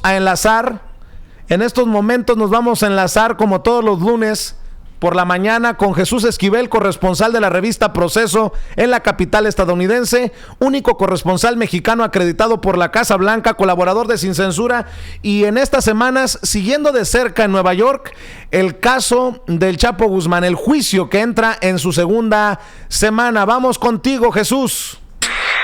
a enlazar. En estos momentos nos vamos a enlazar como todos los lunes por la mañana con Jesús Esquivel, corresponsal de la revista Proceso en la capital estadounidense, único corresponsal mexicano acreditado por la Casa Blanca, colaborador de Sin Censura, y en estas semanas siguiendo de cerca en Nueva York el caso del Chapo Guzmán, el juicio que entra en su segunda semana. Vamos contigo, Jesús.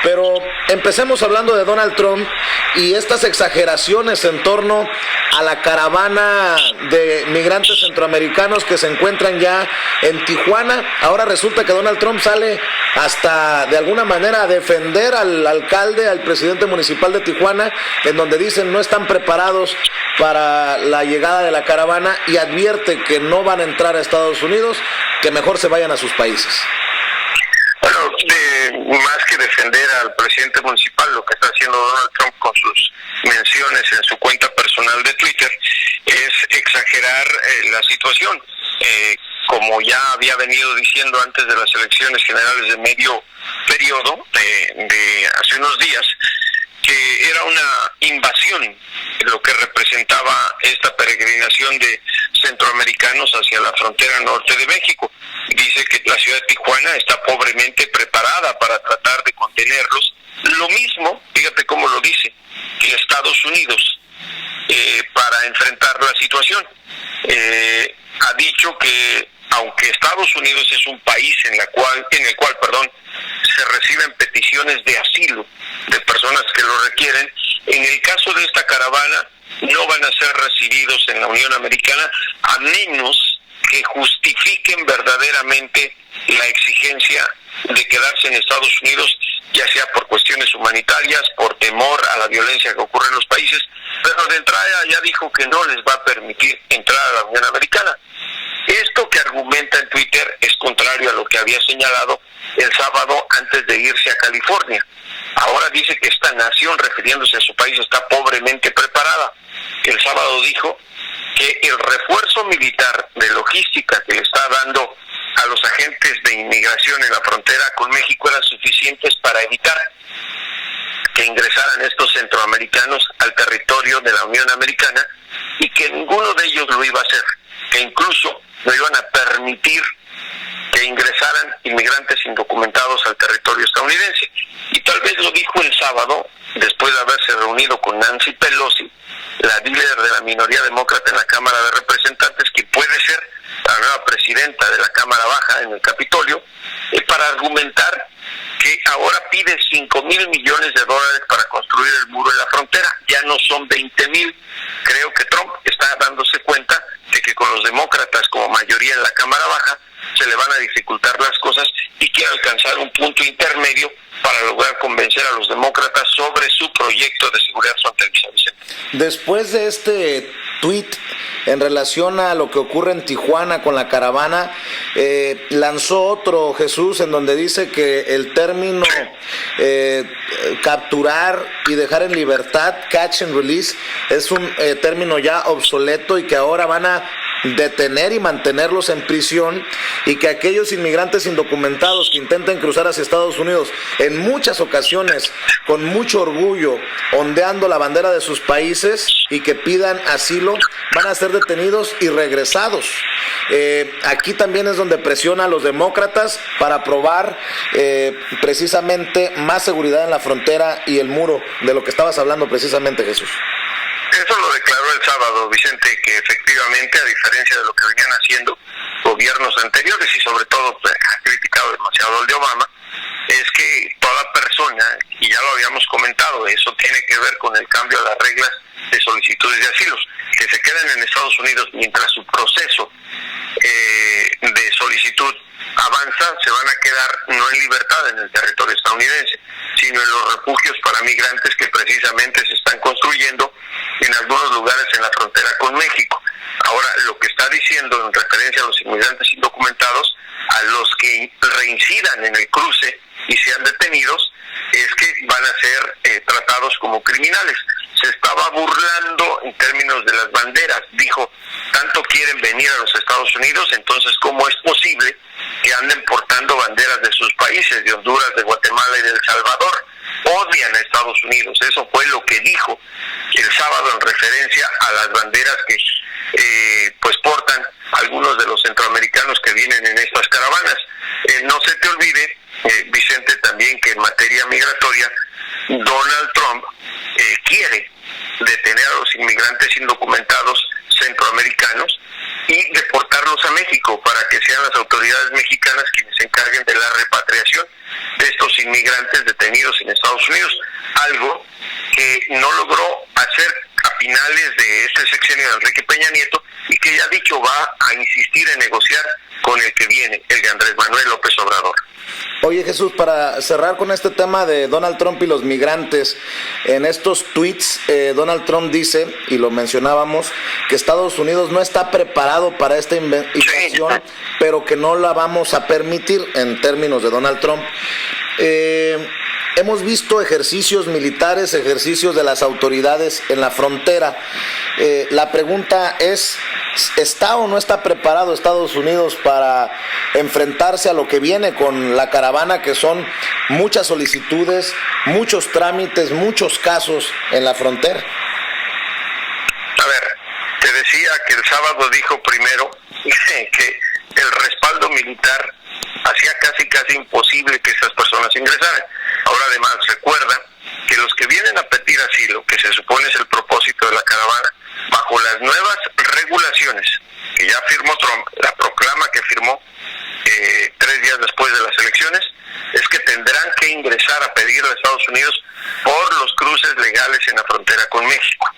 Pero empecemos hablando de Donald Trump y estas exageraciones en torno a la caravana de migrantes centroamericanos que se encuentran ya en Tijuana. Ahora resulta que Donald Trump sale hasta de alguna manera a defender al alcalde, al presidente municipal de Tijuana, en donde dicen no están preparados para la llegada de la caravana y advierte que no van a entrar a Estados Unidos, que mejor se vayan a sus países. Bueno, más que defender al presidente municipal, lo que está haciendo Donald Trump con sus menciones en su cuenta personal de Twitter es exagerar la situación. Como ya había venido diciendo antes de las elecciones generales de medio periodo, de hace unos días, que era una invasión lo que representaba esta peregrinación de centroamericanos hacia la frontera norte de México. Dice que la ciudad de Tijuana está pobremente preparada para tratar de contenerlos. Lo mismo, fíjate cómo lo dice, que Estados Unidos para enfrentar la situación. Ha dicho que aunque Estados Unidos es un país en el cual se reciben peticiones de asilo de personas que lo requieren, en el caso de esta caravana no van a ser recibidos en la Unión Americana a menos que justifiquen verdaderamente la exigencia de quedarse en Estados Unidos, ya sea por cuestiones humanitarias, por temor a la violencia que ocurre en los países, pero de entrada ya dijo que no les va a permitir entrar a la Unión Americana. Esto que argumenta en Twitter es contrario a lo que había señalado el sábado antes de irse a California. Ahora dice que esta nación, refiriéndose a su país, está pobremente preparada. El sábado dijo que el refuerzo militar de logística que le está dando a los agentes de inmigración en la frontera con México eran suficientes para evitar que ingresaran estos centroamericanos al territorio de la Unión Americana y que ninguno de ellos lo iba a hacer, que incluso no iban a permitir que ingresaran inmigrantes indocumentados al territorio estadounidense. Y tal vez lo dijo el sábado, después de haberse reunido con Nancy Pelosi, la líder de la minoría demócrata en la Cámara de Representantes, que puede ser la nueva presidenta de la Cámara Baja en el Capitolio, para argumentar que ahora pide $5,000 millones para construir el muro en la frontera. Ya no son 20,000. Creo que Trump está dándose cuenta de que con los demócratas como mayoría en la Cámara Baja se le van a dificultar las cosas y quiere alcanzar un punto intermedio para lograr convencer a los demócratas sobre su proyecto de seguridad fronteriza. Después de este tuit en relación a lo que ocurre en Tijuana con la caravana, lanzó otro, Jesús, en donde dice que el término capturar y dejar en libertad, catch and release, es un término ya obsoleto y que ahora van a detener y mantenerlos en prisión, y que aquellos inmigrantes indocumentados que intenten cruzar hacia Estados Unidos, en muchas ocasiones con mucho orgullo, ondeando la bandera de sus países y que pidan asilo, van a ser detenidos y regresados. Aquí también es donde presiona a los demócratas para aprobar precisamente más seguridad en la frontera y el muro, de lo que estabas hablando precisamente, Jesús. Eso lo declaró el sábado, Vicente, que efectivamente, a diferencia de lo que venían haciendo gobiernos anteriores, y sobre todo ha criticado demasiado el de Obama, es que toda persona, y ya lo habíamos comentado, eso tiene que ver con el cambio a las reglas de solicitudes de asilos, que se queden en Estados Unidos mientras su proceso de solicitud avanza, se van a quedar no en libertad en el territorio estadounidense, sino en los refugios para migrantes que precisamente se están construyendo en algunos lugares en la frontera con México. Ahora, lo que está diciendo en referencia a los inmigrantes indocumentados, a los que reincidan en el cruce y sean detenidos, es que van a ser tratados como criminales. Se estaba burlando en términos de las banderas. Dijo, tanto quieren venir a los Estados Unidos, entonces ¿cómo es posible que anden portando banderas de sus países, de Honduras, de Guatemala y de El Salvador? odian a Estados Unidos. Eso fue lo que dijo el sábado en referencia a las banderas que pues portan algunos de los centroamericanos que vienen en estas caravanas. No se te olvide, Vicente, también que en materia migratoria Donald Trump quiere detener a los inmigrantes indocumentados centroamericanos y deportarlos a México para que sean las autoridades mexicanas quienes se encarguen de la repatriación de estos inmigrantes detenidos en Estados Unidos, algo que no logró hacer a finales de este sexenio de Enrique Peña Nieto y que ya ha dicho va a insistir en negociar con el que viene, el de Andrés Manuel López Obrador. Oye, Jesús, para cerrar con este tema de Donald Trump y los migrantes, en estos tweets Donald Trump dice, y lo mencionábamos, que Estados Unidos no está preparado para esta invasión, pero que no la vamos a permitir en términos de Donald Trump. Hemos visto ejercicios militares, ejercicios de las autoridades en la frontera. La pregunta es, ¿está o no está preparado Estados Unidos para enfrentarse a lo que viene con la caravana, que son muchas solicitudes, muchos trámites, muchos casos en la frontera? A ver, te decía que el sábado dijo primero que el respaldo militar hacía casi imposible que esas personas ingresaran. Ahora además recuerda que los que vienen a pedir asilo, que se supone es el propósito de la caravana, bajo las nuevas regulaciones que ya firmó Trump, la proclama que firmó 3 días después de las elecciones, es que tendrán que ingresar a pedir a Estados Unidos por los cruces legales en la frontera con México.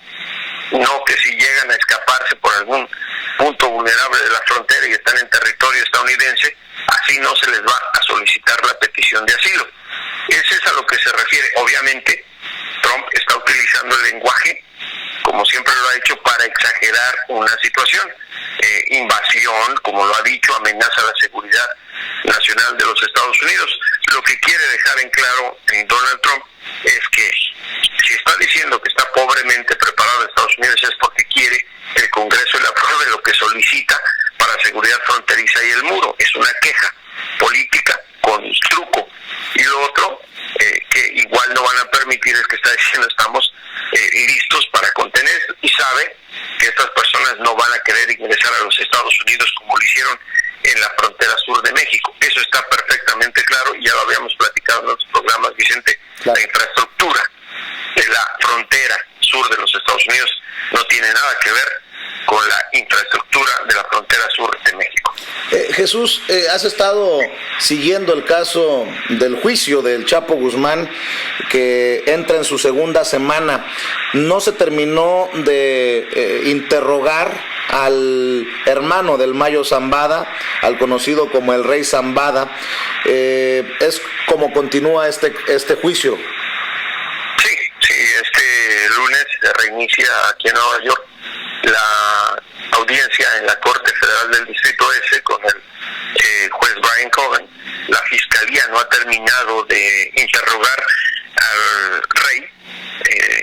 No que si llegan a escaparse por algún punto vulnerable de la frontera y están en territorio estadounidense, así no se les va a solicitar la petición de asilo. Ese es a lo que se refiere. Obviamente, Trump está utilizando el lenguaje, como siempre lo ha hecho, para exagerar una situación. Invasión, como lo ha dicho, amenaza a la seguridad nacional de los Estados Unidos. Lo que quiere dejar en claro en Donald Trump es que si está diciendo que está pobremente preparado Estados Unidos es porque quiere el Congreso le apruebe lo que solicita para seguridad fronteriza y el muro. Es una queja política con truco. Y lo otro, que igual no van a permitir, es que está diciendo estamos listos para contener, y sabe que estas personas no van a querer ingresar a los Estados Unidos como lo hicieron en la frontera sur de México. Eso está perfectamente claro y ya lo habíamos platicado en otros programas, Vicente. Claro. La infraestructura de la frontera sur de los Estados Unidos no tiene nada que ver con la infraestructura de la frontera sur de México. Jesús, has estado siguiendo el caso del juicio del Chapo Guzmán, que entra en su segunda semana. No se terminó de interrogar al hermano del Mayo Zambada, al conocido como el Rey Zambada. Es como continúa este juicio. Sí, este lunes se reinicia aquí en Nueva York la audiencia en la Corte Federal del Distrito S con el juez Brian Cohen. La Fiscalía no ha terminado de interrogar al rey.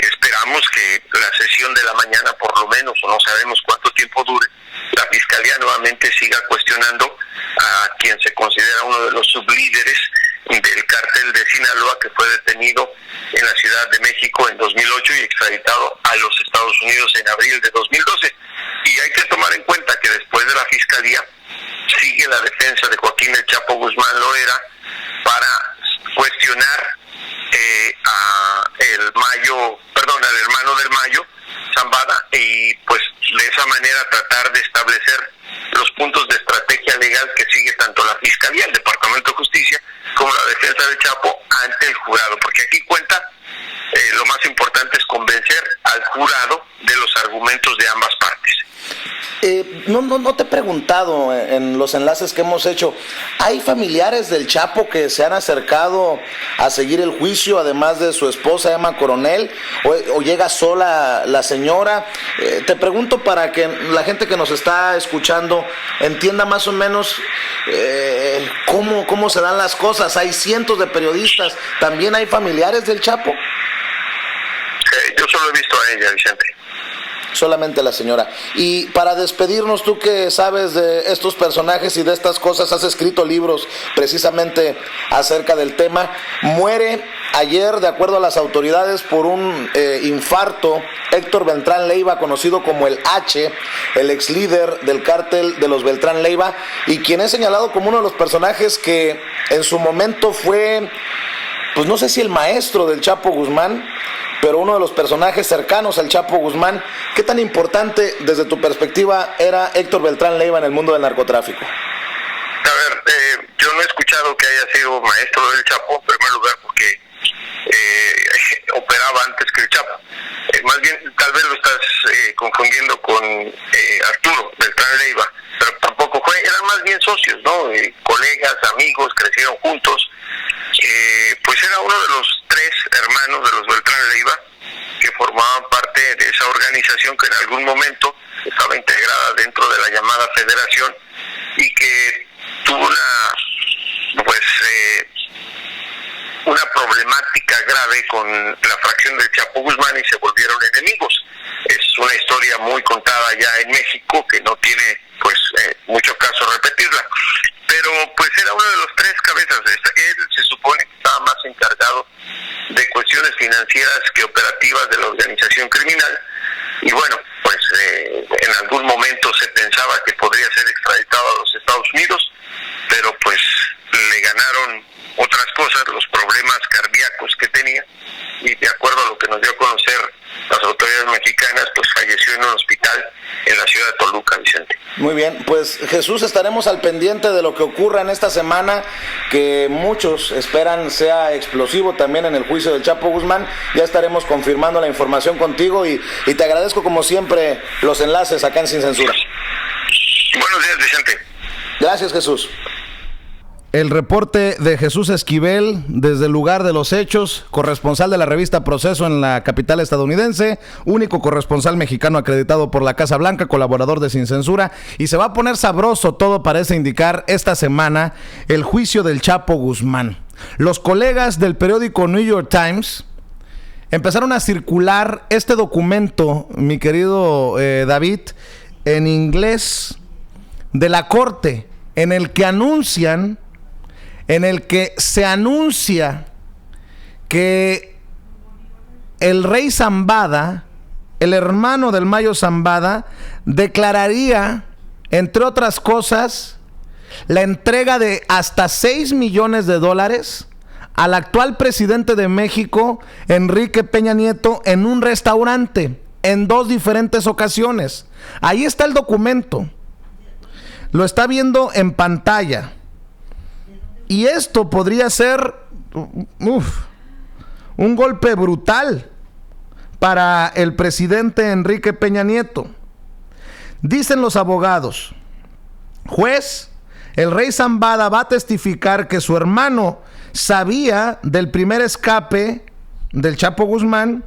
Esperamos que la sesión de la mañana, por lo menos, o no sabemos cuánto tiempo dure, la Fiscalía nuevamente siga cuestionando a quien se considera uno de los sublíderes del cártel de Sinaloa, que fue detenido en la Ciudad de México en 2008 y extraditado a los Estados Unidos en abril de 2012. Y hay que tomar en cuenta que después de la Fiscalía sigue la defensa de Joaquín El Chapo Guzmán Loera para cuestionar al hermano del Mayo, Zambada, y pues de esa manera tratar de establecer los puntos de estrategia legal que sigue tanto la Fiscalía, el Departamento de Justicia, como la defensa del Chapo ante el jurado, porque aquí cuenta lo más importante es convencer al jurado de los argumentos de ambas partes. No te he preguntado en los enlaces que hemos hecho, ¿hay familiares del Chapo que se han acercado a seguir el juicio, además de su esposa Emma Coronel, o llega sola la señora? Te pregunto para que la gente que nos está escuchando entienda más o menos cómo se dan las cosas. Hay cientos de periodistas, ¿también hay familiares del Chapo? Yo solo he visto a ella, Vicente. Solamente la señora. Y para despedirnos, tú que sabes de estos personajes y de estas cosas, has escrito libros precisamente acerca del tema. Muere Ayer, de acuerdo a las autoridades, por un infarto, Héctor Beltrán Leiva, conocido como el H, el ex líder del cártel de los Beltrán Leiva, y quien es señalado como uno de los personajes que en su momento fue, pues no sé si el maestro del Chapo Guzmán, pero uno de los personajes cercanos al Chapo Guzmán. ¿Qué tan importante, desde tu perspectiva, era Héctor Beltrán Leiva en el mundo del narcotráfico? A ver, yo no he escuchado que haya sido maestro del Chapo, en primer lugar, porque operaba antes que el Chapo. Más bien, tal vez lo estás confundiendo con Arturo Beltrán Leiva, pero tampoco fue, eran más bien socios, ¿no? Colegas, amigos, crecieron juntos. Pues era uno de los 3 hermanos de los Beltrán Leiva que formaban parte de esa organización que en algún momento estaba integrada dentro de la llamada Federación y que tuvo una problemática grave con la fracción del Chapo Guzmán y se volvieron enemigos. Es una historia muy contada ya en México que no tiene mucho caso repetirla, pero pues era uno de los 3 cabezas. Él se supone que estaba más encargado de cuestiones financieras que operativas de la organización criminal, y bueno, pues en algún momento se pensaba que podría ser extraditado a los Estados Unidos, pero pues le ganaron otras cosas, los problemas cardíacos que tenía, y de acuerdo a lo que nos dio a conocer las autoridades mexicanas, pues falleció en un hospital en la ciudad de Toluca, Vicente. Muy bien, pues Jesús, estaremos al pendiente de lo que ocurra en esta semana, que muchos esperan sea explosivo también en el juicio del Chapo Guzmán. Ya estaremos confirmando la información contigo y te agradezco como siempre los enlaces acá en Sin Censura. Buenos días, Vicente. Gracias, Jesús. El reporte de Jesús Esquivel desde el lugar de los hechos, corresponsal de la revista Proceso en la capital estadounidense, único corresponsal mexicano acreditado por la Casa Blanca, colaborador de Sin Censura, y se va a poner sabroso, todo parece indicar esta semana, el juicio del Chapo Guzmán. Los colegas del periódico New York Times empezaron a circular este documento, mi querido David, en inglés, de la Corte, en el que se anuncia que el rey Zambada, el hermano del Mayo Zambada, declararía, entre otras cosas, la entrega de hasta $6 millones al actual presidente de México, Enrique Peña Nieto, en un restaurante, en 2 diferentes ocasiones. Ahí está el documento. Lo está viendo en pantalla. Y esto podría ser un golpe brutal para el presidente Enrique Peña Nieto. Dicen los abogados: juez, el rey Zambada va a testificar que su hermano sabía del primer escape del Chapo Guzmán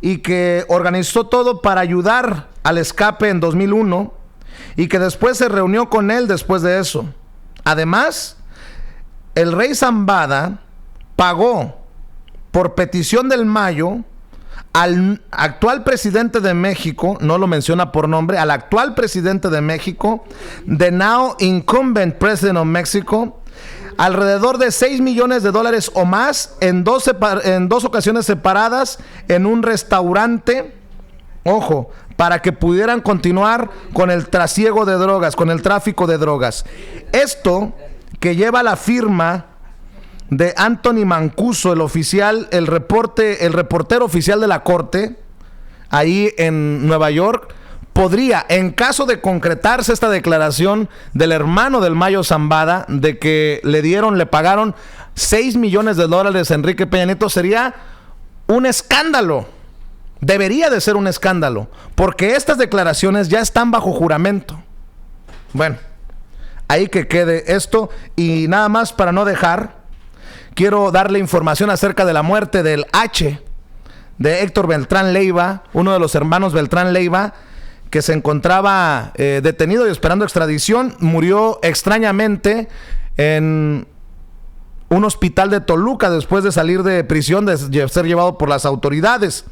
y que organizó todo para ayudar al escape en 2001 y que después se reunió con él después de eso. Además, el rey Zambada pagó por petición del Mayo al actual presidente de México, no lo menciona por nombre, al actual presidente de México, the now incumbent president of Mexico, alrededor de $6 millones o más en dos ocasiones separadas en un restaurante, ojo, para que pudieran continuar con el trasiego de drogas, con el tráfico de drogas. Esto que lleva la firma de Anthony Mancuso, el oficial, el reportero oficial de la Corte, ahí en Nueva York, podría, en caso de concretarse esta declaración del hermano del Mayo Zambada, de que le pagaron $6 millones a Enrique Peña Nieto, sería un escándalo. Debería de ser un escándalo, porque estas declaraciones ya están bajo juramento. Bueno, ahí que quede esto. Y nada más para no dejar, quiero darle información acerca de la muerte del H, de Héctor Beltrán Leiva, uno de los hermanos Beltrán Leiva, que se encontraba detenido y esperando extradición. Murió extrañamente en un hospital de Toluca después de salir de prisión, de ser llevado por las autoridades.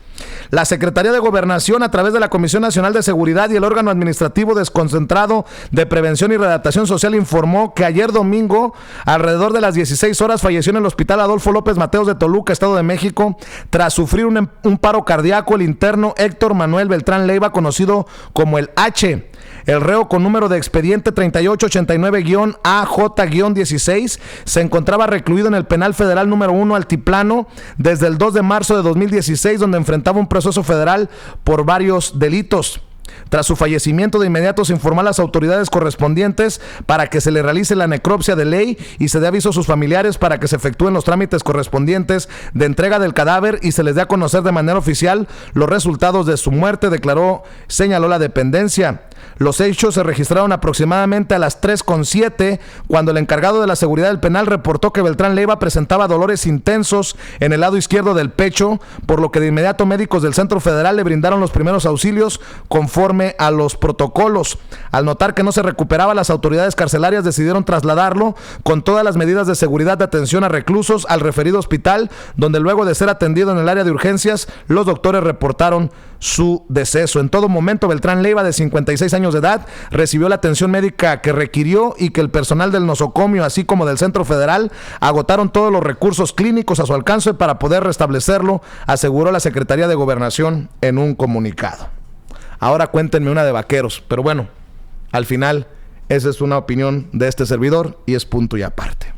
La Secretaría de Gobernación, a través de la Comisión Nacional de Seguridad y el órgano administrativo desconcentrado de Prevención y Readaptación Social, informó que ayer domingo, alrededor de las 16 horas, falleció en el Hospital Adolfo López Mateos de Toluca, Estado de México, tras sufrir un paro cardíaco, el interno Héctor Manuel Beltrán Leiva, conocido como el H. El reo, con número de expediente 3889-AJ-16, se encontraba recluido en el Penal Federal número 1 Altiplano desde el 2 de marzo de 2016, donde enfrentaba un proceso federal por varios delitos. Tras su fallecimiento, de inmediato se informó a las autoridades correspondientes para que se le realice la necropsia de ley y se dé aviso a sus familiares para que se efectúen los trámites correspondientes de entrega del cadáver y se les dé a conocer de manera oficial los resultados de su muerte, señaló la dependencia. Los hechos se registraron aproximadamente a las 3:07, cuando el encargado de la seguridad del penal reportó que Beltrán Leiva presentaba dolores intensos en el lado izquierdo del pecho, por lo que de inmediato médicos del Centro Federal le brindaron los primeros auxilios conforme a los protocolos. Al notar que no se recuperaba, las autoridades carcelarias decidieron trasladarlo con todas las medidas de seguridad de atención a reclusos al referido hospital, donde luego de ser atendido en el área de urgencias, los doctores reportaron su deceso. En todo momento, Beltrán Leiva, de 56 años de edad, recibió la atención médica que requirió y que el personal del nosocomio, así como del Centro Federal, agotaron todos los recursos clínicos a su alcance para poder restablecerlo, aseguró la Secretaría de Gobernación en un comunicado. Ahora cuéntenme una de vaqueros, pero bueno, al final esa es una opinión de este servidor y es punto y aparte.